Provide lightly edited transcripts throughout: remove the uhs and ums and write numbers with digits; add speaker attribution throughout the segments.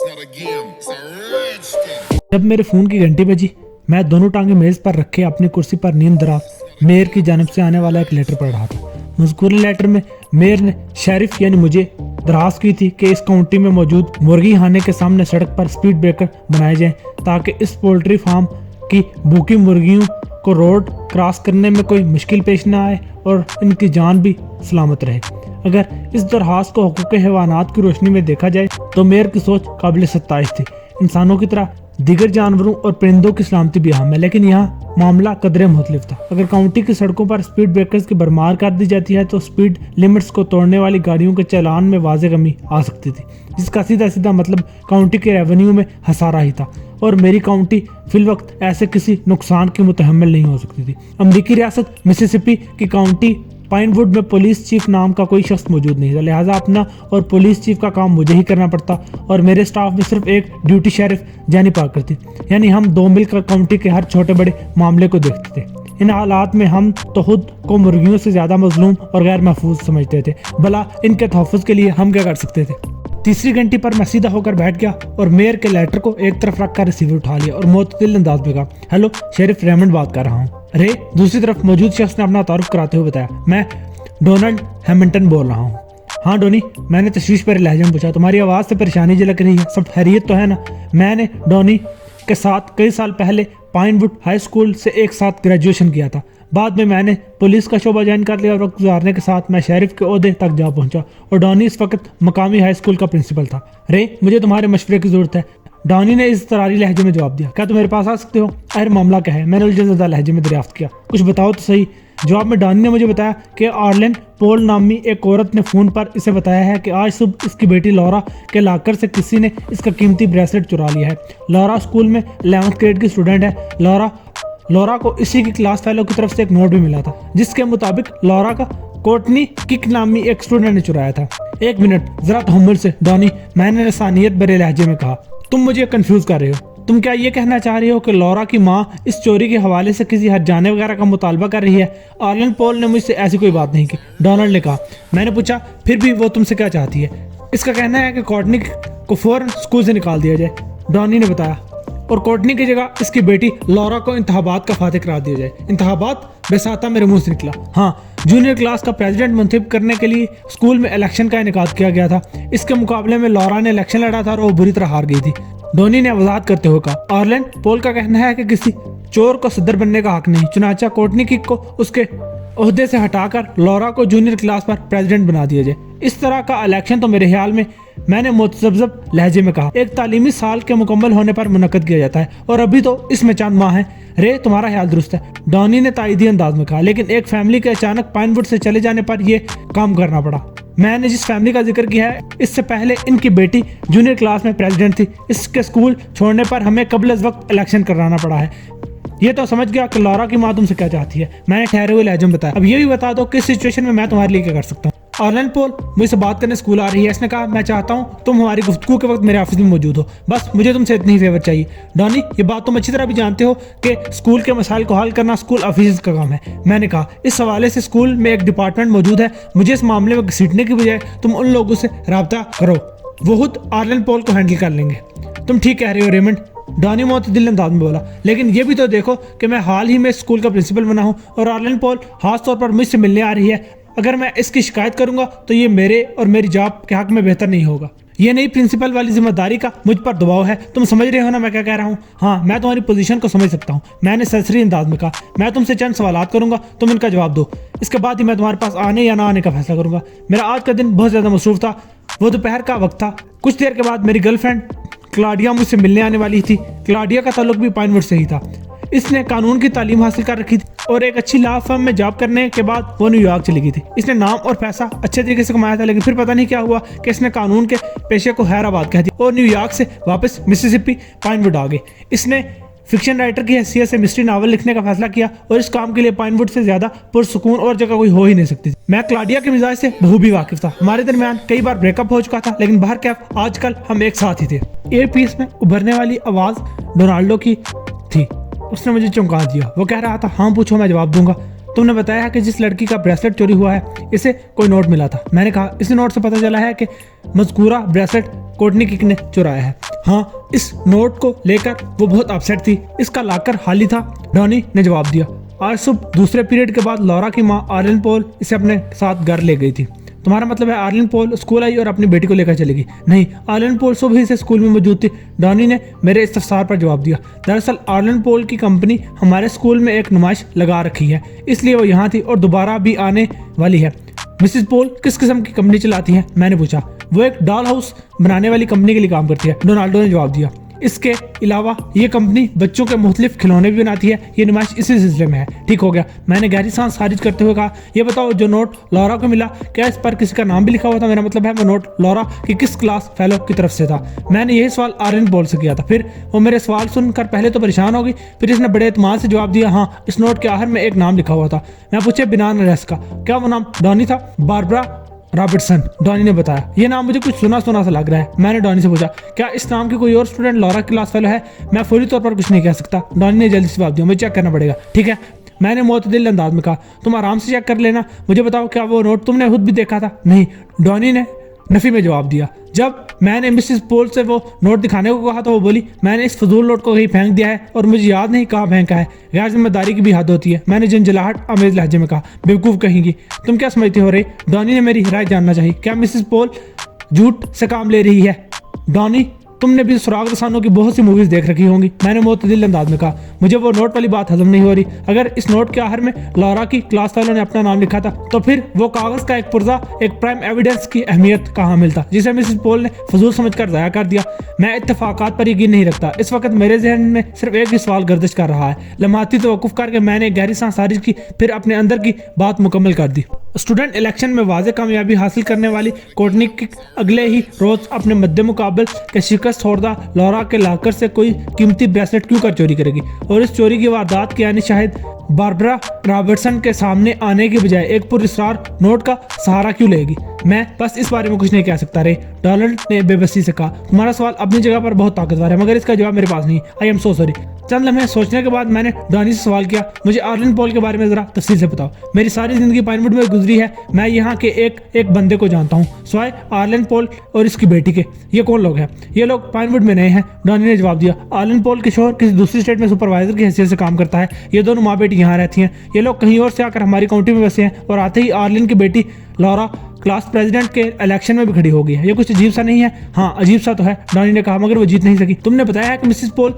Speaker 1: not a game, it's a rich thing.
Speaker 2: जब मेरे phone की घंटी बजी, मैं दोनों टांगे मेज़ पर रखे अपनी कुर्सी पर नींद दराज मेयर की जानब से आने वाला एक लेटर पढ़ रहा था। मज़कूर लेटर में मेयर ने शेरिफ यानी मुझे दरख्वास्त की थी कि इस काउंटी में मौजूद मुर्गी खाने के सामने सड़क पर स्पीड ब्रेकर बनाए जाएं ताकि इस पोल्ट्री फार्म की भूखी मुर्गियों को रोड क्रॉस करने में कोई मुश्किल पेश ना आए और इनकी जान भी सलामत रहे। अगर इस दरख्वास्त को हुकूक हैवानात की रोशनी में देखा जाए तो मेयर की सोच काबिल सत्ताइश थी। इंसानों की तरह दीगर जानवरों और परिंदों की सलामती भी अहम है, लेकिन यहाँ मामला कदरे मुख्तलिफ था। अगर काउंटी की सड़कों पर स्पीड ब्रेकर्स की भरमार कर दी जाती है तो स्पीड लिमिट्स को तोड़ने वाली गाड़ियों के चालान में वाज़ेह कमी आ सकती थी, जिसका सीधा सीधा मतलब काउंटी के रेवेन्यू में हसारा ही था और मेरी काउंटी फिलवक्त ऐसे किसी नुकसान की मुतहम्मिल नहीं हो सकती थी। अमरीकी रियासत मिसिसिपी की काउंटी पाइनवुड में पुलिस चीफ नाम का कोई शख्स मौजूद नहीं था, लिहाजा अपना और पुलिस चीफ का काम मुझे ही करना पड़ता और मेरे स्टाफ में सिर्फ एक ड्यूटी शेरिफ जैनी पार्कर थी, यानी हम दो मिलकर काउंटी के हर छोटे बड़े मामले को देखते थे। इन हालात में हम तो खुद को मुर्गियों से ज़्यादा मजलूम और गैर महफूज समझते थे, भला इनके तहफ़्फ़ुज़ के लिए हम क्या कर सकते थे। तीसरी घंटी पर मैं सीधा होकर बैठ गया और मेयर के लेटर को एक तरफ रखकर रिसीवर उठा लिया और मोतदिल अंदाज में कहा, हेलो शेरिफ रेमंड बात कर रहा हूँ। अरे दूसरी तरफ मौजूद शख्स ने अपना तारुफ कराते हुए बताया, मैं डोनाल्ड हैमिल्टन बोल रहा हूँ। हाँ डोनी, मैंने तशवीश पर लहजे में पूछा, तुम्हारी आवाज़ से परेशानी झलक रही है, सब खैरियत तो है ना। मैंने डोनी के साथ कई साल पहले पाइनवुड हाई स्कूल से एक साथ ग्रेजुएशन किया था। बाद में मैंने पुलिस का शोबा ज्वाइन कर लिया और वक्त गुजारने के साथ मैं शेरिफ के ओहदे तक जा पहुंचा और डॉनी इस वक्त मकामी हाई स्कूल का प्रिंसिपल था। रे मुझे तुम्हारे मशवरे की ज़रूरत है, डॉनी ने इस तरारी लहजे में जवाब दिया। क्या तुम मेरे पास आ सकते हो? अरे मामला क्या है? मैंने उलझा लहजे में दरियाफ्त किया। कुछ बताओ तो सही। जवाब में डॉनी ने मुझे बताया कि आर्लेन पोल नामी एक औरत ने फ़ोन पर इसे बताया है कि आज सुबह इसकी बेटी लॉरा के लाकर से किसी ने इसका कीमती ब्रेसलेट चुरा लिया है। लॉरा स्कूल में 11th ग्रेड की स्टूडेंट है। लॉरा को इसी की क्लास फेलो की तरफ से एक नोट भी मिला था जिसके मुताबिक लॉरा का कोर्टनी किक नामी एक स्टूडेंट ने चुराया था। एक मिनट जरा तहम्मुल से डॉनी, मैंने लसानियत भरे लहजे में कहा, तुम मुझे कंफ्यूज कर रहे हो। तुम क्या ये कहना चाह रही हो कि लॉरा की माँ इस चोरी के हवाले से किसी हर्जाने वगैरह का मुतालबा कर रही है? आर्लन पॉल ने मुझसे ऐसी कोई बात नहीं की, डोनाल्ड ने कहा। मैंने पूछा, फिर भी वो तुमसे क्या चाहती है? इसका कहना है कि कोर्टनी को फौरन स्कूल से निकाल दिया जाए, डॉनी ने बताया, और कोर्टनी की जगह इसकी बेटी लॉरा को इंतखाबात का फातिह करार दिया जाए। इंतखाबात बेसाता मेरे मुंह से निकला। हाँ, जूनियर क्लास का प्रेसिडेंट मुंतखब करने के लिए स्कूल में इलेक्शन का इनेकाद किया गया था। इसके मुकाबले में लॉरा ने इलेक्शन लड़ा था और वो बुरी तरह हार गई थी, डोनी ने वजाहत करते हुए कहा। आर्लेन पोल का कहना है कि किसी चोर को सदर बनने का हक नहीं, चुनाचा कोर्टनी किक को उसके ओहदे से हटाकर लॉरा को जूनियर क्लास पर प्रेसिडेंट बना दिया जाए। इस तरह का इलेक्शन तो मेरे ख्याल में, मैंने मुतज़ब्ज़ब लहजे में कहा, एक तालीमी साल के मुकम्मल होने पर मुनक्कद किया जाता है और अभी तो इसमें चंद माह हैं। रे तुम्हारा ख्याल दुरुस्त है, डॉनी ने तायदी अंदाज में कहा, लेकिन एक फैमिली के अचानक पाइनवुड से चले जाने पर यह काम करना पड़ा। मैंने जिस फैमिली का जिक्र किया है इससे पहले इनकी बेटी जूनियर क्लास में प्रेसिडेंट थी। इसके स्कूल छोड़ने पर हमें कबल अज़ वक्त इलेक्शन कराना पड़ा है। ये तो समझ गया कि लॉरा की माँ तुमसे क्या चाहती है, मैंने ठहरे हुए लहजे में बताया। अब ये भी बता दो किस सिचुएशन में मैं तुम्हारे लिए क्या कर सकता हूँ। आर्लन पोल मुझसे बात करने स्कूल आ रही है। इसने कहा, मैं चाहता हूँ तुम हमारी गुफ्तगू के वक्त मेरे ऑफिस में मौजूद हो, बस मुझे तुमसे इतनी ही फेवर चाहिए। डॉनी, ये बात तुम अच्छी तरह भी जानते हो कि स्कूल के मसाइल को हल करना स्कूल ऑफिस का काम है। मैंने कहा, इस हवाले से स्कूल में एक डिपार्टमेंट मौजूद है, मुझे इस मामले में घसीटने की बजाय तुम उन लोगों से रब्ता करो, वो खुद आर्लन पोल को हैंडल कर लेंगे। तुम ठीक कह रहे हो रेमंड, डॉनी मोतदिल अंदाज में बोला, लेकिन ये भी तो देखो कि मैं हाल ही में स्कूल का प्रिंसिपल बना हूँ और आर्लन पॉल खास तौर पर मुझसे मिलने आ रही है। अगर मैं इसकी शिकायत करूंगा तो ये मेरे और मेरी जॉब के हक में बेहतर नहीं होगा। ये नई प्रिंसिपल वाली जिम्मेदारी का मुझ पर दबाव है। तुम समझ रहे हो ना मैं क्या कह रहा हूँ? हाँ, मैं तुम्हारी पोजीशन को समझ सकता हूँ, मैंने सरसरी अंदाज में कहा। मैं तुमसे चंद सवालात करूंगा, तुम इनका जवाब दो, इसके बाद ही मैं तुम्हारे पास आने या ना आने का फैसला करूंगा। मेरा आज का दिन बहुत ज़्यादा मसरूफ था, वो दोपहर का वक्त था। कुछ देर के बाद मेरी गर्लफ्रेंड क्लाडिया मुझसे मिलने आने वाली थी। क्लाडिया का ताल्लुक भी पाइनवुड से ही था। इसने कानून की तालीम हासिल कर रखी थी और एक अच्छी लॉ फर्म में जॉब करने के बाद वो न्यूयॉर्क चली गई थी। इसने नाम और पैसा अच्छे तरीके से कमाया था, लेकिन फिर पता नहीं क्या हुआ कि इसने कानून के पेशे को हैदराबाद कह दिया और न्यूयॉर्क से वापस मिसिसिपी पाइनवुड आ गई। इसने फिक्शन राइटर की हैसियत से मिस्ट्री नावल लिखने का फैसला किया और इस काम के लिए पाइनवुड से ज्यादा पुरसुकून और जगह कोई हो ही नहीं सकती थी। मैं क्लाडिया के मिजाज से बखूबी वाकिफ था। हमारे दरमियान कई बार ब्रेकअप हो चुका था, लेकिन बाहर क्या, आजकल हम एक साथ ही थे। एयरपीस में उभरने वाली आवाज डोनाल्डो की थी। उसने मुझे चौंका दिया। वो कह रहा था, हाँ पूछो, मैं जवाब दूंगा। तुमने बताया है कि जिस लड़की का ब्रेसलेट चोरी हुआ है इसे कोई नोट मिला था। मैंने कहा इस नोट से पता चला है कि मज़कूरा ब्रेसलेट कोर्टनी किक ने चुराया है। हाँ, इस नोट को लेकर वो बहुत अपसेट थी। इसका लाकर खाली था। डॉनी ने जवाब दिया। आज सुबह दूसरे पीरियड के बाद लॉरा की माँ आर्लिन पॉल इसे अपने साथ घर ले गई थी। तुम्हारा मतलब है आर्लिन पॉल स्कूल आई और अपनी बेटी को लेकर चली गई? नहीं, आर्लिन पॉल सुबह ही से स्कूल में मौजूद थी। डॉनी ने मेरे इस्तफसार पर जवाब दिया। दरअसल आर्लिन पॉल की कंपनी हमारे स्कूल में एक नुमाइश लगा रखी है, इसलिए वो यहाँ थी और दोबारा भी आने वाली है। मिसिस पॉल किस किस्म की कंपनी चलाती हैं? मैंने पूछा। वो एक डॉल हाउस बनाने वाली कंपनी के लिए काम करती है, डोनाल्डो ने जवाब दिया। इसके अलावा ये कंपनी बच्चों के मुख्तलिफ खिलौने भी बनाती है। ये नुमाइश इसी सिलसिले में है। ठीक हो गया, मैंने गहरी सांस खारिज करते हुए कहा। ये बताओ, जो नोट लॉरा को मिला, क्या इस पर किसी का नाम भी लिखा हुआ था? मेरा मतलब है वो नोट लॉरा की किस क्लास फेलो की तरफ से था? मैंने यही सवाल आर्लिन पॉल से किया था। फिर वो मेरे सवाल सुनकर पहले तो परेशान हो गई, फिर इसने बड़े एतमाद से जवाब दिया, हाँ, इस नोट के आखिर में एक नाम लिखा हुआ था। मैं पूछे बिना नरेस का, क्या वो नाम डॉनी था? बारबरा रॉबर्टसन, डॉनी ने बताया। ये नाम मुझे कुछ सुना सुना सा लग रहा है। मैंने डॉनी से पूछा, क्या इस नाम की कोई और स्टूडेंट लॉरा क्लास फेलो है? मैं फौरी तौर पर कुछ नहीं कह सकता। डॉनी ने जल्दी से जवाब दिया, मुझे चेक करना पड़ेगा। ठीक है, मैंने मोतदिल अंदाज में कहा। तुम आराम से चेक कर लेना। मुझे बताओ, क्या वो नोट तुमने खुद भी देखा था? नहीं, डॉनी ने नफी में जवाब दिया। जब मैंने मिसिस पॉल से वो नोट दिखाने को कहा तो वो बोली, मैंने इस फजूल नोट को कहीं फेंक दिया है और मुझे याद नहीं कहाँ फेंका है। गैर जिम्मेदारी की भी हद होती है। मैंने झंझलाहट आमेज लहजे में कहा। बेवकूफ़ कहेंगी, तुम क्या समझती हो रे? डॉनी ने मेरी राय जानना चाहिए। क्या मिसिस पॉल झूठ से काम ले रही है? डॉनी, तुमने भी सुराग रसानों की बहुत सी मूवीज देख रखी होंगी। मैंने मोतदिल अंदाज में कहा। मुझे वो नोट वाली बात हजम नहीं हो रही। अगर इस नोट के आखिर में लॉरा की क्लास फेलो ने अपना नाम लिखा था तो फिर वो कागज का एक पुर्जा एक प्राइम एविडेंस की अहमियत कहाँ मिलता, जिसे मिसिस पॉल ने फजूल समझकर ज़ाया कर दिया। मैं इत्तफाकात पर यकीन नहीं रखता। इस वक्त मेरे जहन में सिर्फ एक ही सवाल गर्दिश कर रहा है। लम्हाती तवक्कुफ करके मैंने गहरी सांस खारिज की, फिर अपने अंदर की बात मुकम्मल कर दी। स्टूडेंट इलेक्शन में वाज़े कामयाबी हासिल करने वाली कोर्टनी किक अगले ही रोज अपने मद्दे मुकाबल के शिकस्त खोर्दा लॉरा के लाकर से कोई कीमती ब्रेसलेट क्यों कर चोरी करेगी, और इस चोरी की वारदात के यानी शायद बारबरा रॉबर्टसन के सामने आने के बजाय एक पुरस्कार नोट का सहारा क्यों लेगी? मैं बस इस बारे में कुछ नहीं कह सकता रे, डोनाल्ड ने बेबसी से कहा। तुम्हारा सवाल अपनी जगह पर बहुत ताकतवर है, मगर इसका जवाब मेरे पास नहीं। I am so sorry. चंद लम्हे सोचने के बाद मैंने डॉनी से सवाल किया, मुझे आर्लिन पॉल के बारे में जरा तफसील से बताओ। मेरी सारी जिंदगी पाइनवुड में गुजरी है। मैं यहाँ के एक एक बंदे को जानता हूँ सिवाय आर्लिन पॉल और इसकी बेटी के। ये कौन लोग हैं? ये लोग पाइनवुड में नए हैं, डॉनी ने जवाब दिया। आर्लिन पॉल के शोहर किसी दूसरी स्टेट में सुपरवाइजर की हैसियत से काम करता है। ये दोनों माँ बेटी यहाँ रहती हैं। ये लोग कहीं और से आकर हमारी काउंटी में बसे हैं और आते ही आर्लिन की बेटी लॉरा क्लास प्रेसिडेंट के इलेक्शन में भी खड़ी हो गई है। ये कुछ अजीब सा नहीं है? हाँ, अजीब सा तो है, डॉनी ने कहा, मगर वो जीत नहीं सकी। तुमने बताया है कि मिसिस पॉल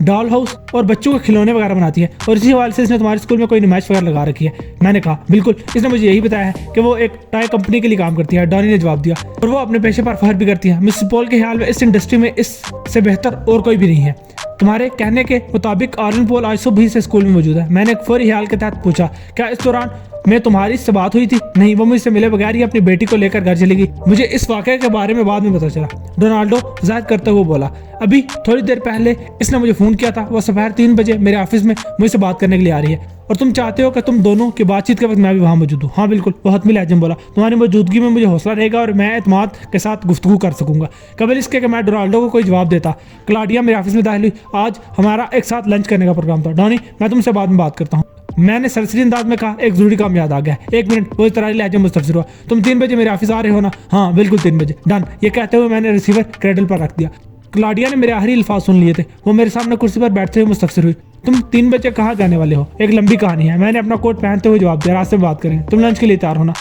Speaker 2: डॉल हाउस और बच्चों के खिलौने वगैरह बनाती है और इसी हवाले से इसने तुम्हारे स्कूल में कोई नुमाइश वगैरह लगा रखी है? मैंने कहा बिल्कुल, इसने मुझे यही बताया है कि वो एक टॉय कंपनी के लिए काम करती है। डॉनी ने जवाब दिया। और वो अपने पेशे पर फख्र भी करती है। मिसिस पॉल के ख्याल में इस इंडस्ट्री में इससे बेहतर और कोई भी नहीं है। तुम्हारे कहने के मुताबिक आर्लिन पॉल आज सुबह ही से स्कूल में मौजूद है। मैंने एक फौरी ख्याल के तहत पूछा, क्या इस दौरान मैं तुम्हारी से बात हुई थी? नहीं, वो मुझसे मिले बगैर ही अपनी बेटी को लेकर घर चली गई। मुझे इस वाकये के बारे में बाद में पता चला, डोनाल्डो जाहिर करते हुए बोला। अभी थोड़ी देर पहले इसने मुझे फ़ोन किया था। वह दोपहर 3 बजे मेरे ऑफिस में मुझसे बात करने के लिए आ रही है और तुम चाहते हो कि तुम दोनों की बातचीत के वक्त मैं भी वहाँ मौजूद हूँ? हाँ बिल्कुल, वो हतमी लहजे में बोला। तुम्हारी मौजूदगी में मुझे हौसला रहेगा और मैं एतमाद के साथ गुफ्तगू कर सकूंगा। कबल इसके कि मैं डोनाल्डो को कोई जवाब देता। क्लाडिया मेरे ऑफिस में दाखिल हुई। आज हमारा एक साथ लंच करने का प्रोग्राम था। डॉनी, मैं तुमसे बाद में बात करता हूँ। मैंने सरसरी अंदाज में कहा, एक जरूरी काम याद आ गया। 1 मिनट, वो तरारी लहजे मुस्तफसिर हुआ। तुम 3 बजे मेरे ऑफिस आ रहे हो ना? हाँ बिल्कुल 3 बजे। डन। ये कहते हुए मैंने रिसीवर क्रेडल पर रख दिया। क्लाडिया ने मेरे आखिरी अल्फाज सुन लिए थे। वो मेरे सामने कुर्सी पर बैठते हुए मुस्तफसिर हुई। तुम 3 बजे कहाँ जाने वाले हो? एक लंबी कहानी है। मैंने अपना कोट पहनते हुए जवाब दिया, रास्ते में बात करेंगे। तुम लंच के लिए तैयार होना?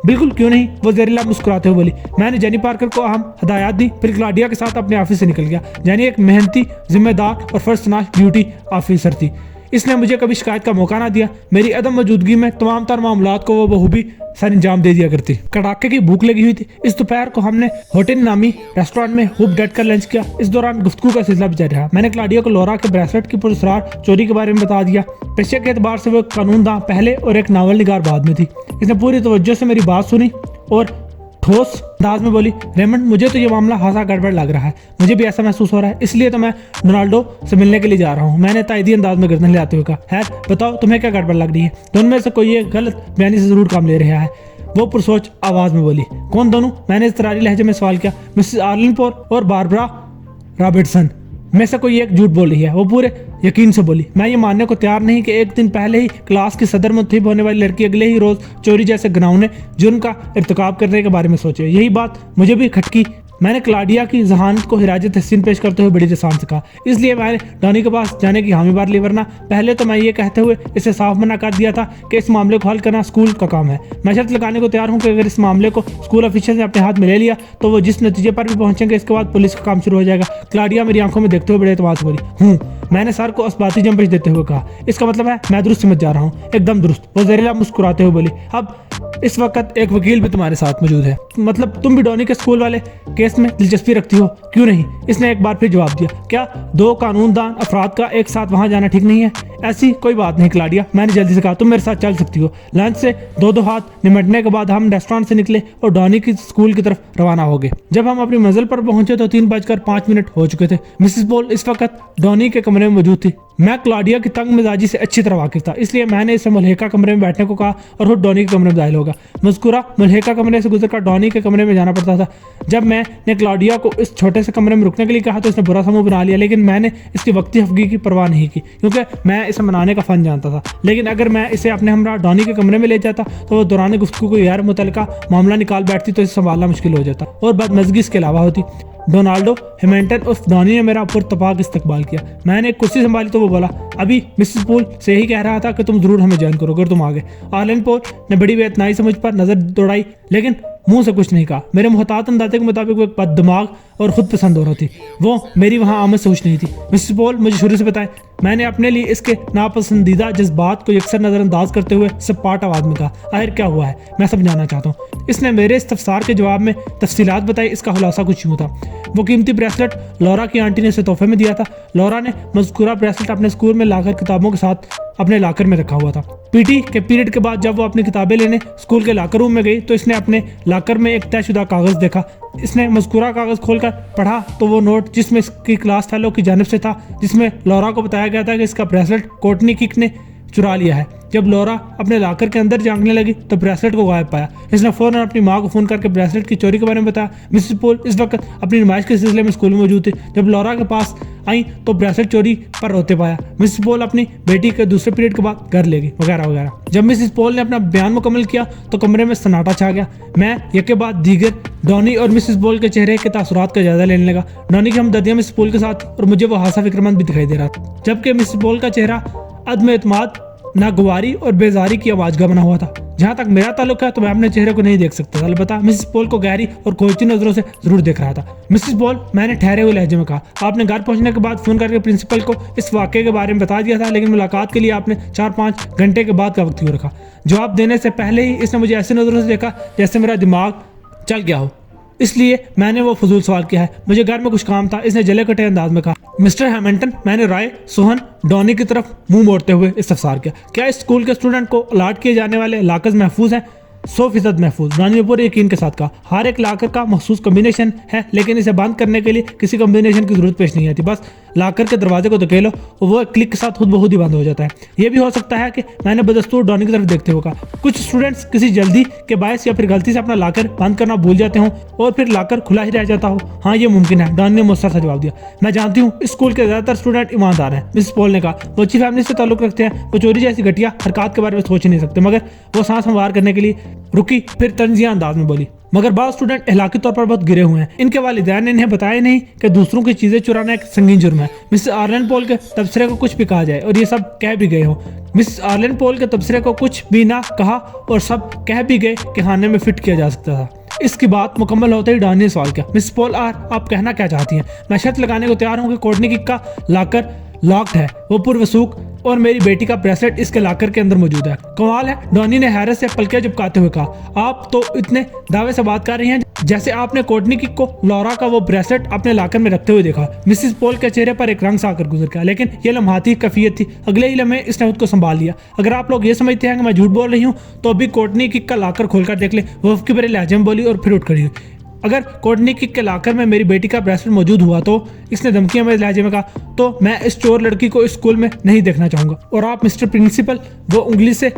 Speaker 2: बिल्कुल, क्यों नहीं, वो जहरीला मुस्कुराते हुए बोली। मैंने जेनी पार्कर को अहम हदायत दी, फिर क्लाडिया के साथ अपने ऑफिस से निकल गया। जेनी एक मेहनती, जिम्मेदार और फर्स्ट-क्लास ड्यूटी ऑफिसर थी। इसने मुझे कभी शिकायत का मौका ना दिया। मेरी अदम मौजूदगी में तमाम तर मामलात को वो बखूबी सर अंजाम दे दिया करती। कड़ाके की भूख लगी हुई थी। इस दोपहर को हमने होटल नामी रेस्टोरेंट में खूब डट कर लंच किया। इस दौरान गुफ्तगू का सिलसिला भी जारी रहा। मैंने क्लाडिया को लॉरा के ब्रेसलेट की पुरस्कार चोरी के बारे में बता दिया। पेशे के एतबार से वो कानूनदां पहले और एक नावल निगार बाद में थी। इसने पूरी तवज्जो से मेरी बात सुनी और ठोस अंदाज में बोली, रेमंड, मुझे तो ये मामला खासा गड़बड़ लग रहा है। मुझे भी ऐसा महसूस हो रहा है, इसलिए तो मैं डोनाल्डो से मिलने के लिए जा रहा हूँ। मैंने तायदी अंदाज में गर्दन हिलाते हुए कहा, खैर बताओ तुम्हें क्या गड़बड़ लग रही है? दोनों में से कोई ये गलत बयानी से जरूर काम ले रहा है। वो पुरसोच आवाज में बोली। कौन दोनों? मैंने इस तरारी लहजे में सवाल किया। मिसेस आर्लिन पॉल और बारबरा रॉबर्टसन। में से कोई एक झूठ बोल रही है। वो पूरे यकीन से बोली। मैं ये मानने को तैयार नहीं कि एक दिन पहले ही क्लास की सदर मुंतखब होने वाली लड़की अगले ही रोज चोरी जैसे घिनौने जुर्म का इर्तिकाब करने के बारे में सोचे। यही बात मुझे भी खटकी। मैंने क्लाडिया की जहानत को हिराजत तहसीन पेश करते हुए बड़ी जसान से कहा, इसलिए मैंने डॉनी के पास जाने की हामी भर ली, वरना पहले तो मैं ये कहते हुए इसे साफ मना कर दिया था कि इस मामले को हल करना स्कूल का काम है। मैं शर्त लगाने को तैयार हूँ कि अगर इस मामले को स्कूल ऑफिशियल ने अपने हाथ में ले लिया तो वो जिस नतीजे पर भी पहुंचेंगे इसके बाद पुलिस का काम शुरू हो जाएगा। क्लाडिया मेरी आंखों में देखते हुए बड़े एतमाद से बोली, मैंने सर को असबाती जंपश देते हुए कहा, इसका मतलब है मैं दुरुस्त समझ जा रहा हूँ? एकदम दुरुस्त। वो जहरीला मुस्कुराते हुए बोली, अब इस वक्त एक वकील भी तुम्हारे साथ मौजूद है, मतलब तुम भी डॉनी के स्कूल वाले केस में दिलचस्पी रखती हो, क्यों नहीं? इसने एक बार फिर जवाब दिया, क्या दो कानूनदान अफराद का एक साथ वहां जाना ठीक नहीं है? ऐसी कोई बात नहीं क्लाडिया, मैंने जल्दी से कहा, तुम मेरे साथ चल सकती हो। लंच से दो हाथ निमटने के बाद हम रेस्टोरेंट से निकले और डॉनी की स्कूल की तरफ रवाना हो गए। जब हम अपनी मंजिल पर पहुंचे तो 3:05 हो चुके थे। मिसेस पॉल इस वक्त डॉनी के कमरे में मौजूद थी। मैं क्लाडिया की तंग मिजाजी से अच्छी तरह वाकिफ था, इसलिए मैंने इसे मुल्हिका कमरे में बैठने को कहा और खुद डॉनी के कमरे में दाखिल होगा। मज़कूरा मुल्हिका कमरे से गुजरकर डॉनी के कमरे में जाना पड़ता था। जब मैंने क्लाडिया को इस छोटे से कमरे में रुकने के लिए कहा तो इसने बुरा सा मुंह बना लिया, लेकिन मैंने इसकी वक्ती हफ्गी की परवाह नहीं की, क्योंकि मैं इसे मनाने का फन जानता था। लेकिन अगर मैं इसे अपने हमरा डॉनी के कमरे में ले जाता तो वो दौरान गुफ्तगू को गैर मुतल्लिका मामला निकाल बैठती तो इसे संभालना मुश्किल हो जाता और बदमज़गी इसके अलावा होती। डोनाल्डो हेमेंटन उर्फ डॉनी ने मेरा पुरतपाक इस्तकबाल किया। मैंने एक कुर्सी संभाली तो वो बोला, अभी मिसेस पॉल से ही कह रहा था कि तुम जरूर हमें ज्वाइन करोगे और तुम आ गए। आर्लन पॉल ने बड़ी बेइतनाई से मुझ पर नजर दौड़ाई, लेकिन मुंह से कुछ नहीं कहा। मेरे मुहतात अंदाजे के मुताबिक वो एक बददिमाग और खुद पसंद औरत थी। वो मेरी वहाँ आमद से खुश नहीं थी। मिसेस पॉल मुझे शुरू से बताएं। मैंने अपने लिए इसके नापसंदीदा जज्बात को यकसर नज़रअंदाज करते हुए सपाट आवाज़ में कहा, आखिर क्या हुआ है, मैं सब जानना चाहता हूँ। इसने मेरे इस्तफसार के जवाब में तफसीलात बताई। इसका खुलासा कुछ यूँ था, वो कीमती ब्रेसलेट लौरा की आंटी ने इसे तोहफे में दिया था। लौरा ने मज़कूरा ब्रेसलेट अपने स्कूल में लाकर किताबों के साथ अपने लाकर में रखा हुआ था। पीटी के पीरियड के बाद जब वो अपनी किताबें लेने स्कूल के लाकर रूम में गई तो इसने अपने लाकर में एक तयशुदा कागज़ देखा। इसने मज़कूरा कागज़ खोलकर पढ़ा तो वो नोट जिसमें इसकी क्लास फेलो की जानिब से था, जिसमें लौरा को बताया गया था कि इसका ब्रेसलेट कोर्टनी किक ने चुरा लिया है। जब लौरा अपने लाकर के अंदर झांकने लगी तो ब्रेसलेट को गायब पाया। इसने फौरन अपनी माँ को फ़ोन करके ब्रेसलेट की चोरी के बारे में बताया। मिसेस पॉल इस वक्त अपनी नुमाइश के सिलसिले में स्कूल में मौजूद थी। जब लौरा के पास आई तो ब्रेसलेट चोरी पर रोते पाया। मिसेस पॉल अपनी बेटी के दूसरे पीरियड के बाद घर ले गई वगैरह वगैरह। जब मिसेस पॉल ने अपना बयान मुकम्मल किया तो कमरे में सन्नाटा छा गया। मैं एक के बाद दीगर डॉनी और मिसेस पॉल के चेहरे के तासुरात का जायजा लेने लगा। डॉनी की हमदर्दियां मिसेस पॉल के साथ और मुझे वो हासा फिक्रमंद भी दिखाई दे रहा था, जबकि मिसेस पॉल का चेहरा अदम एतमाद, नागवारी और बेजारी की आवाज का बना हुआ था। जहाँ तक मेरा ताल्लुक है तो मैं अपने चेहरे को नहीं देख सकता था, अलबत्ता मिसेस पॉल को गहरी और खोजती नजरों से जरूर देख रहा था। मिसेस पॉल, मैंने ठहरे हुए लहजे में कहा, आपने घर पहुंचने के बाद फोन करके प्रिंसिपल को इस वाक़े के बारे में बता दिया था, लेकिन मुलाकात के लिए आपने 4-5 घंटे के बाद का वक्त क्यों रखा? जवाब देने से पहले ही इसने मुझे ऐसे नजरों से देखा जैसे मेरा दिमाग चल गया हो, इसलिए मैंने वो फजूल सवाल किया है। मुझे घर में कुछ काम था, इसने जले कटे अंदाज में कहा। मिस्टर हैमिल्टन, मैंने राय सोहन डॉनी की तरफ मुंह मोड़ते हुए इस्तफसार किया, क्या इस स्कूल के स्टूडेंट को अलाट किए जाने वाले लाकर्स महफूज हैं? 100% महफूज, डॉनी ने पूरे यकीन के साथ कहा। हर एक लाकर का मखसूस कम्बिनेशन है, लेकिन इसे बंद करने के लिए किसी कम्बिनेशन की जरूरत पेश नहीं आती। बस लाकर के दरवाजे को धकेलो और वो एक क्लिक के साथ खुद ब खुद ही बंद हो जाता है। यह भी हो सकता है कि मैंने बदस्तूर डॉनी की तरफ देखते हुए कहा, कुछ स्टूडेंट्स किसी जल्दी के बायस या फिर गलती से अपना लाकर बंद करना भूल जाते हों और फिर लाकर खुला ही रह जाता हो। हाँ, ये मुमकिन है, डॉनी ने मुस्तर सा जवाब दिया। मैं जानती हूँ इस स्कूल के ज्यादातर स्टूडेंट ईमानदार हैं, मिसेस पॉल ने कहा। वो अच्छी फैमिली से ताल्लुक रखते हैं, वो चोरी जैसी घटिया हरकत के बारे में सोच ही नहीं सकते। मगर वो सांस हमवार करने के लिए रुकी, फिर तंजिया अंदाज में बोली, मगर बाद स्टूडेंट इलाकी तौर पर बहुत गिरे हुए हैं। इनके वालिदैन ने इन्हें बताया नहीं कि दूसरों की चीजें चुराना एक संगीन जुर्म है। मिसेस आर्लन पॉल के तबसरे को कुछ भी कहा जाए और ये सब कह भी गए हो। मिसेस आर्लन पॉल के तबसरे को कुछ भी ना कहा और सब कह भी गए कि खाने में फिट किया जा सकता था। इसकी बात मुकम्मल होते ही डॉनी ने सवाल किया, मिस पॉल आप कहना क्या चाहती हैं? मैं शर्त लगाने को तैयार हूँ कि कोर्टनी किक का लाकर लॉक्ड है, वो पुरवसूख और मेरी बेटी का ब्रेसलेट इसके लाकर के अंदर मौजूद है। कमाल है, डॉनी ने हैरत से पलके झपकाते हुए कहा। आप तो इतने दावे से बात कर रही हैं जैसे आपने कोर्टनी किक को लौरा का वो ब्रेसलेट अपने लाकर में रखते हुए देखा। मिसेस पॉल के चेहरे पर एक रंग सा आकर गुजर गया, लेकिन यह लम्हाती कैफियत थी। अगले ही लम्हे इसने खुद को संभाल लिया। अगर आप लोग ये समझते हैं कि मैं झूठ बोल रही हूँ तो अभी कोर्टनी किक का लाकर खोलकर देख ले, वो वफ़ की बड़े लहजे में बोली और फिर उठ खड़ी हुई। अगर कोर्टनी किक के लाकर में मेरी बेटी का ब्रेसलेट मौजूद हुआ तो, इसने धमकियां में लहजे में कहा, तो मैं इस चोर लड़की को इस स्कूल में नहीं देखना चाहूंगा। और आप मिस्टर प्रिंसिपल, वो उंगली से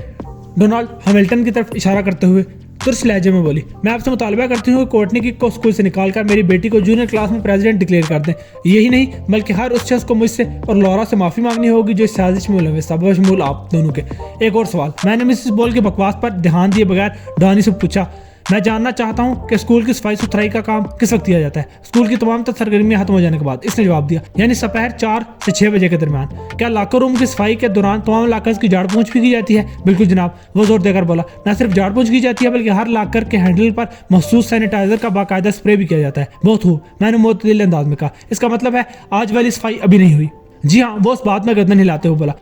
Speaker 2: डोनाल्ड हैमिल्टन की तरफ इशारा करते हुए, तुर्श लहजे में बोली, मैं आपसे मुतालबा करती हूँ कि कोर्टनी किक को स्कूल से निकालकर मेरी बेटी को जूनियर क्लास में प्रेसिडेंट डिक्लेयर कर दें। यही नहीं बल्कि हर उस शख्स को मुझसे और लॉरा से माफ़ी मांगनी होगी जो इस साजिश में मुलविस था, बशमूल आप दोनों के। एक और सवाल। मैंने मिसेस बॉल की बकवास पर ध्यान दिए बगैर डॉनी से पूछा, मैं जानना चाहता हूँ कि स्कूल की सफाई सुथराई का काम किस वक्त किया जाता है? स्कूल की तमाम सरगर्मियां खत्म हो जाने के बाद। इसने जवाब दिया, यानी दोपहर 4 से 6 बजे के दरमियान। क्या लॉकर रूम की सफाई के दौरान तमाम लॉकर्स की झाड़ पोंछ भी की जाती है? बिल्कुल जनाब, वो जोर देकर बोला। न सिर्फ झाड़ पोंछ की जाती है बल्कि हर लॉकर के हैंडल पर मखसूस सैनिटाइजर का बाकायदा स्प्रे भी किया जाता है। बहुत खूब, मैंने मोतदिल अंदाज में कहा। इसका मतलब है आज वाली सफाई अभी नहीं हुई? जी हाँ, वो उस बात में गर्दन हिलाते हुए बोला,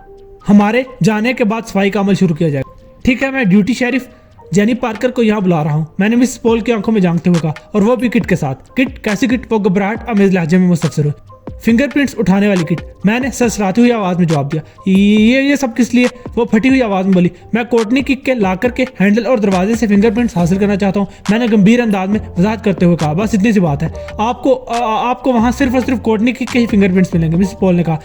Speaker 2: हमारे जाने के बाद सफाई का अमल शुरू किया जाएगा। ठीक है, मैं ड्यूटी शेरिफ जेनी पार्कर को यहाँ बुला रहा हूँ, मैंने मिस पॉल की आंखों में झांकते हुए कहा, और वो भी किट के साथ। किट? कैसी किट? वो घबराहट अमेज लहजे में मुस्तफसर हुई। फिंगरप्रिंट्स उठाने वाली किट, मैंने सरसराती हुई आवाज में जवाब दिया। ये सब किस लिए? वो फटी हुई आवाज में बोली, मैं कोर्टनी किक के लॉकर के हैंडल और दरवाजे से फिंगरप्रिंट्स हासिल करना चाहता हूँ। मैंने गंभीर अंदाज में वजाहत करते हुए कहा, बस इतनी सी बात है, आपको वहाँ सिर्फ और सिर्फ कोर्टनी किक के ही फिंगरप्रिंट्स मिलेंगे। मिस पॉल ने कहा,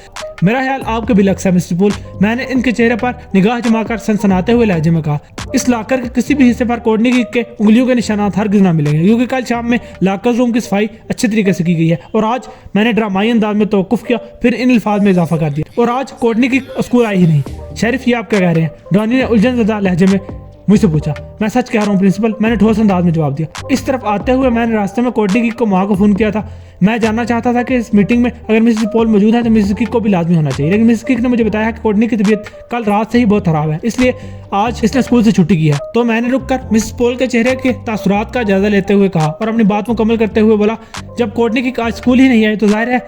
Speaker 2: मेरा ख्याल आपके भी लक्स है मिस्टर पॉल। मैंने इनके चेहरे पर निगाह जमाकर सनसनाते हुए लहजे में कहा, इस लॉकर के किसी भी हिस्से पर कोर्टनी किक के उंगलियों के निशानात हरगिज़ ना मिलेंगे, क्योंकि कल शाम में लॉकर रूम की सफाई अच्छे तरीके से की गई है और आज मैंने ड्रामाई अंदाज में तवक्कुफ किया, फिर इन अल्फाज में इजाफा कर दिया, और आज कोर्टनी किक स्कूल आई ही नहीं। शेरिफ, ये आप क्या कह रहे हैं? डॉनी ने उलझनज़दा लहजे में मुझसे पूछा। मैं सच कह रहा हूँ प्रिंसिपल, मैंने ठोस अंदाज में जवाब दिया। इस तरफ आते हुए मैंने रास्ते में कोर्टनी किक को माँ को फोन किया था। मैं जानना चाहता था कि इस मीटिंग में अगर मिसेस पॉल मौजूद है तो मिसेस किक को भी लाजमी होना चाहिए, लेकिन मिसेस किक ने मुझे बताया कि कोर्टनी की तबीयत कल रात से ही बहुत खराब है, इसलिए आज इसने स्कूल से छुट्टी की है। तो मैंने रुककर मिसेस पॉल के चेहरे के तासुरात का जायजा लेते हुए कहा और अपनी बात मुकम्मल करते हुए बोला, जब कोर्टनी किक आज स्कूल ही नहीं आई तो जाहिर है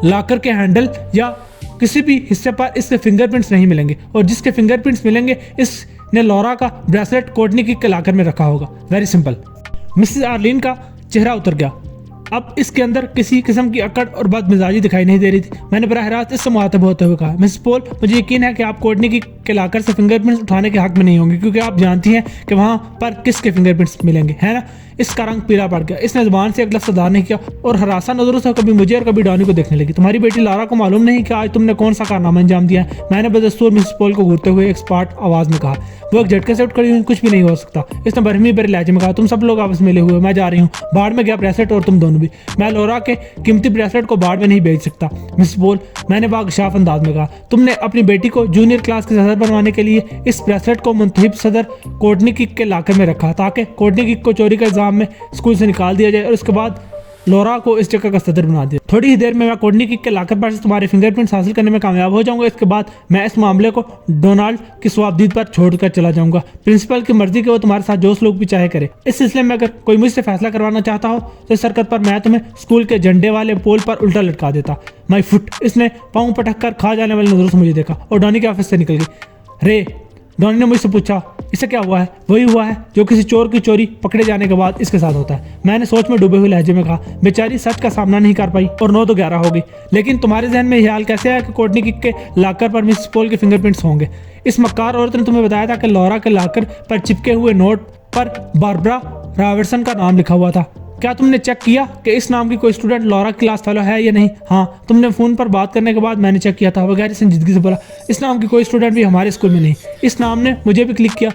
Speaker 2: लॉकर के हैंडल या किसी भी हिस्से पर इसके फिंगरप्रिंट्स नहीं मिलेंगे, और जिसके फिंगरप्रिंट्स मिलेंगे इसने लॉरा का ब्रेसलेट कोर्टनी किक के लॉकर में रखा होगा। Very simple. मिसेस आर्लिन का चेहरा उतर गया। अब इसके अंदर किसी किस्म की अकड़ और बदमिजाजी दिखाई नहीं दे रही थी। मैंने बराह रास्त इससे मुखातिब होते हुए कहा, मिसेस पॉल, मुझे यकीन है कि आप कोर्टनी किक के लॉकर से फिंगरप्रिंट्स उठाने के हक में नहीं होंगे, क्योंकि आप जानती हैं कि वहाँ पर किसके फिंगरप्रिंट्स मिलेंगे, है ना? इसका रंग पीला पड़ गया। इसने जुबान से एक लफ्ज़ अदा नहीं किया और हरासा नजरों से कभी मुझे और कभी डॉनी को देखने लगी। तुम्हारी बेटी लारा को मालूम नहीं कि आज तुमने कौन सा कारनामा अंजाम दिया है? मैंने बदस्तूर मिसेस पॉल को घूरते हुए एक्सपर्ट आवाज में कहा। वो एक झटके से उठ खड़ी हुई, कुछ भी नहीं हो सकता। इसने बरहमी भरे लहजे में कहा, तुम सब लोग आपस में मिले हुए, मैं जा रही हूँ। बाढ़ में गया ब्रेसलेट और तुम दोनों भी। मैं लॉरा के कीमती ब्रेसलेट को बाढ़ में नहीं बेच सकता। मिसेस पॉल, मैंने बागशाफ अंदाज में कहा, तुमने अपनी बेटी को जूनियर क्लास के सदर बनवाने के लिए इस ब्रेसलेट को मुंतहिब सदर कोर्टनी किक के लॉकर में रखा ताकि कोर्टनी किक को चोरी का इल्जाम में स्कूल से निकाल दिया जाए और उसके बाद लॉरा को इस जगह का सदर बना दिया। थोड़ी ही देर में मैं कोर्टनी किक के लॉकर पर से तुम्हारे फिंगरप्रिंट्स हासिल करने में कामयाब हो जाऊंगा। इसके बाद मैं इस मामले को डोनाल्ड की स्वाबदीद पर छोड़कर चला जाऊंगा। प्रिंसिपल की मर्जी के वो तुम्हारे साथ जो लोग भी चाहे करे। इस सिलसिले में अगर कोई मुझसे फैसला करवाना चाहता हो तो इस हरकत पर मैं तुम्हें स्कूल के झंडे वाले पोल पर उल्टा लटका देता। My foot. इसने पाँव पटक कर खा जाने वाली नजरों से मुझे देखा और डॉनी के ऑफिस से निकल गई। रे, डॉनी ने मुझसे पूछा, इसे क्या हुआ है? वही हुआ है जो किसी चोर की चोरी पकड़े जाने के बाद इसके साथ होता है। मैंने सोच में डूबे हुए लहजे में कहा, बेचारी सच का सामना नहीं कर पाई और 9 तो 11 हो गई। लेकिन तुम्हारे जहन में ख्याल कैसे आया कि कोर्टनी किक के लॉकर पर मिसेस पॉल के फिंगरप्रिंट्स होंगे? इस मक्कार औरत ने तुम्हें बताया था कि लॉरा के लॉकर पर चिपके हुए नोट पर बारबरा रॉबर्टसन का नाम लिखा हुआ था। क्या तुमने चेक किया कि इस नाम की कोई स्टूडेंट लॉरा क्लास फेलो है या नहीं? हाँ, तुमने फ़ोन पर बात करने के बाद मैंने चेक किया था। वगैरह संजीदगी से बोला, इस नाम की कोई स्टूडेंट भी हमारे स्कूल में नहीं। इस नाम ने मुझे भी क्लिक किया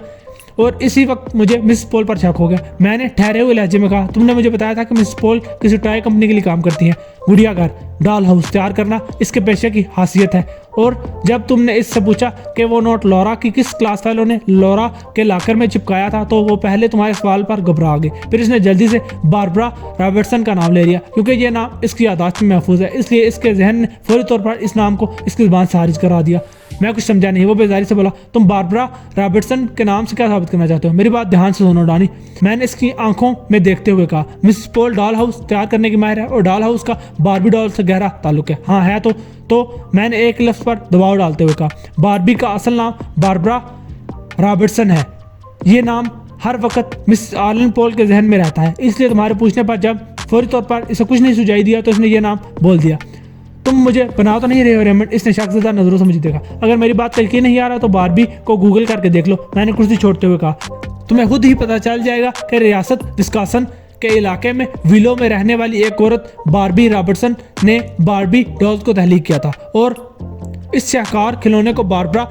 Speaker 2: और इसी वक्त मुझे मिस पॉल पर शक हो गया। मैंने ठहरे हुए लहजे में कहा, तुमने मुझे बताया था कि मिस पॉल किसी टॉय कंपनी के लिए काम करती हैं। गुड़िया घर, डॉल हाउस तैयार करना इसके पेशे की खासियत है। और जब तुमने इससे पूछा कि वो नोट लॉरा की किस क्लास फेलो ने लॉरा के लॉकर में चिपकाया था, तो वो पहले तुम्हारे सवाल पर घबरा गई। फिर इसने जल्दी से बारबरा रॉबर्टसन का नाम ले लिया, क्योंकि ये नाम इसकी याददाश्त में महफूज है। इसलिए इसके जहन ने फौरी तौर पर इस नाम को इसकी जुबान से खारिज करा दिया। मैं कुछ समझा नहीं। वो बेजारी से बोला, तुम बारबरा रॉबर्टसन के नाम से क्या साबित करना चाहते हो? मेरी बात ध्यान से सुनो डॉनी। मैंने इसकी आंखों में देखते हुए कहा, मिस पॉल डॉल हाउस तैयार करने की माहिर है और डॉल हाउस का बारबी डॉल से गहरा ताल्लुक है। हाँ है तो मैंने एक लफ्ज़ पर दबाव डालते हुए कहा, बारबी का असल नाम बारबरा रॉबर्टसन है। ये नाम हर वक्त मिस आर्लिन पॉल के जहन में रहता है, इसलिए तुम्हारे पूछने पर जब फौरी तौर पर इसे कुछ नहीं सुझाई दिया तो इसने ये नाम बोल दिया। तुम मुझे बना तो नहीं रहे हो रेमंड? इसने शख्सदा नजरों से मुझे देखा। अगर मेरी बात का यकीन नहीं आ रहा तो बारबी को गूगल करके देख लो। मैंने कुर्सी छोड़ते हुए कहा, तुम्हें खुद ही पता चल जाएगा कि रियासत विस्कॉन्सिन के इलाके में विलो में रहने वाली एक औरत बारबी रॉबर्टसन ने बारबी डॉल्स को तहलीक किया था और इस शाहकार खिलौने को बारबरा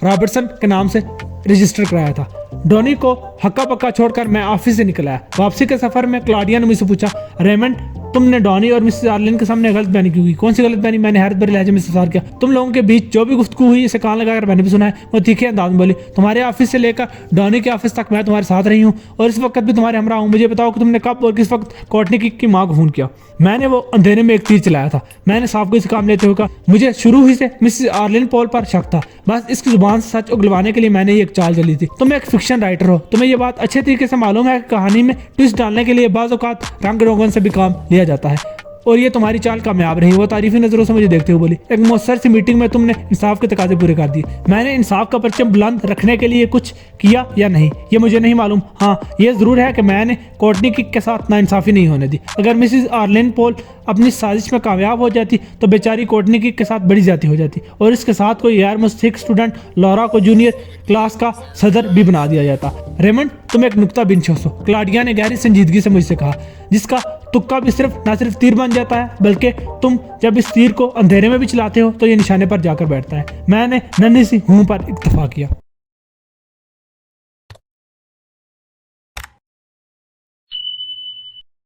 Speaker 2: रॉबर्टसन के नाम से रजिस्टर कराया था। डॉनी को हक्का पक्का छोड़कर मैं ऑफिस से निकल आया। वापसी के सफर में क्लॉडिया ने मुझसे पूछा, रेमंड तुमने डॉनी और मिसेस आर्लिन के सामने गलत बयानी क्यों की? कौन सी गलत बयानी? मैंने हैरत भरे लहजे में सवाल किया। तुम लोगों के बीच जो भी गुफ्तगू हुई इसे कान लगाकर मैंने भी सुना है। वो तीखे अंदाज में बोली, तुम्हारे ऑफिस से लेकर डॉनी के ऑफिस तक मैं तुम्हारे साथ रही हूँ और इस वक्त भी तुम्हारे हमरा हूँ। मुझे बताओ कि तुमने कब और किस वक्त कोर्टनी की माँ को फोन किया? मैंने वो अंधेरे में एक तीर चलाया था। मैंने साफ को इस काम लेते हुए कहा, मुझे शुरू ही से मिसेस आर्लिन पॉल पर शक था। बस इसकी जुबान से सच उगलवाने के लिए मैंने ये एक चाल चली थी। तुम एक फिक्शन राइटर हो, तुम्हें ये बात अच्छे तरीके से मालूम है कि कहानी में ट्विस्ट डालने के लिए बाज़ औक़ात रंग रोगन से भी काम लिया जाता है और ये तुम्हारी चाल कामयाब रही। वो तारीफी नजरों से मुझे देखते हुए बोली, एक मौसर सी मीटिंग में तुमने इंसाफ के तकाजे पूरे कर दिए। मैंने इंसाफ का परचम बुलंद रखने के लिए कुछ किया या नहीं ये मुझे नहीं मालूम। हाँ ये जरूर है कि मैंने कोर्टनी के साथ नाइंसाफी नहीं होने दी। अगर मिसेस आर्लिन पॉल अपनी साजिश में कामयाब हो जाती तो बेचारी कोर्टनी के साथ बड़ी जाती हो जाती और इसके साथ कोई यार मुस्तहिक स्टूडेंट लॉरा को जूनियर क्लास का सदर भी बना दिया जाता। रेमंड तुम एक नुक्ता बिन शख्स हो, क्लॉडिया ने गहरी संजीदगी से मुझसे कहा, जिसका तुक्का भी न सिर्फ तीर बन जाता है बल्कि तुम जब इस तीर को अंधेरे में भी चलाते हो तो ये निशाने पर जाकर बैठता है। मैंने नन्ही सी हूं पर इत्तफाक किया।